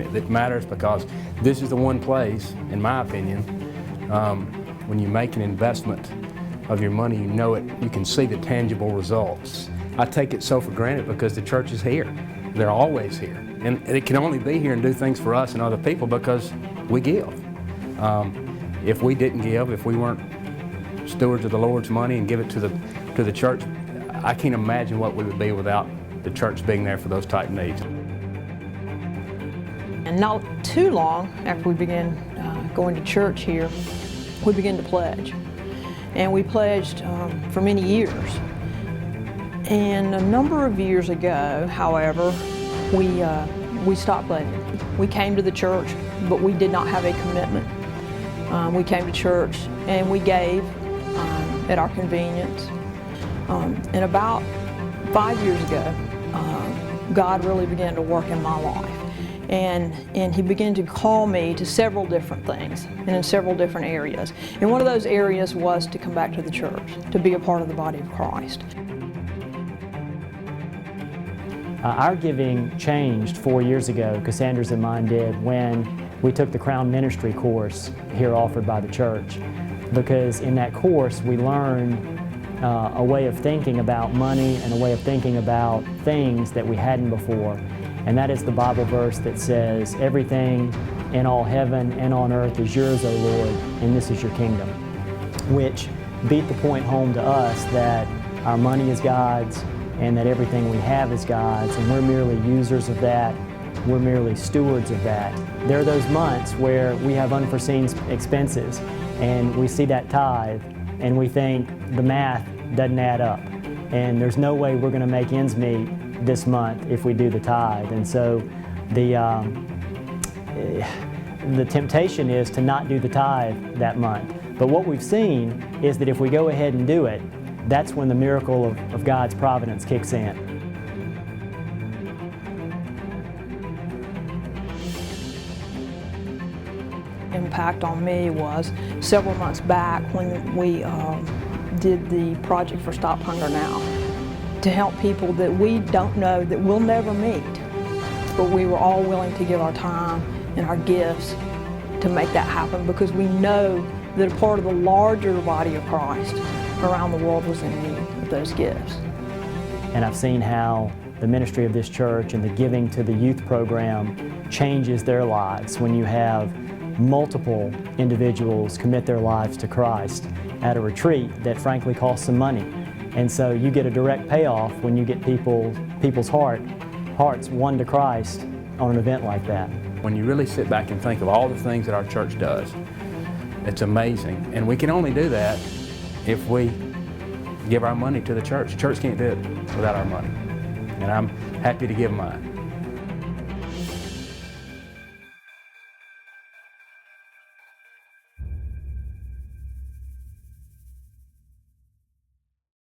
And it matters because this is the one place, in my opinion, when you make an investment of your money, you know it, you can see the tangible results. I take it so for granted because the church is here. They're always here. And it can only be here and do things for us and other people because we give. If we didn't give, if we weren't stewards of the Lord's money and give it to the church, I can't imagine what we would be without the church being there for those type needs. And not too long after we began going to church here, we began to pledge. And we pledged for many years. And a number of years ago, however, we stopped pledging. We came to the church, but we did not have a commitment. We came to church and we gave at our convenience. And about 5 years ago, God really began to work in my life. And He began to call me to several different things and in several different areas. And one of those areas was to come back to the church, to be a part of the body of Christ. Our giving changed 4 years ago, Cassandra's and mine did, when we took the Crown Ministry course here offered by the church. Because in that course we learned a way of thinking about money and a way of thinking about things that we hadn't before. And that is the Bible verse that says, "Everything in all heaven and on earth is yours, O Lord, and this is your kingdom." Which beat the point home to us that our money is God's and that everything we have is God's, and we're merely users of that. We're merely stewards of that. There are those months where we have unforeseen expenses and we see that tithe and we think the math doesn't add up and there's no way we're going to make ends meet this month if we do the tithe. And so the temptation is to not do the tithe that month. But what we've seen is that if we go ahead and do it, that's when the miracle of God's providence kicks in. Impact on me was several months back when we did the project for Stop Hunger Now, to help people that we don't know, that we'll never meet. But we were all willing to give our time and our gifts to make that happen because we know that a part of the larger body of Christ around the world was in need of those gifts. And I've seen how the ministry of this church and the giving to the youth program changes their lives when you have multiple individuals commit their lives to Christ at a retreat that frankly costs some money. And so you get a direct payoff when you get people's hearts won to Christ on an event like that. When you really sit back and think of all the things that our church does, it's amazing. And we can only do that if we give our money to the church. The church can't do it without our money. And I'm happy to give mine.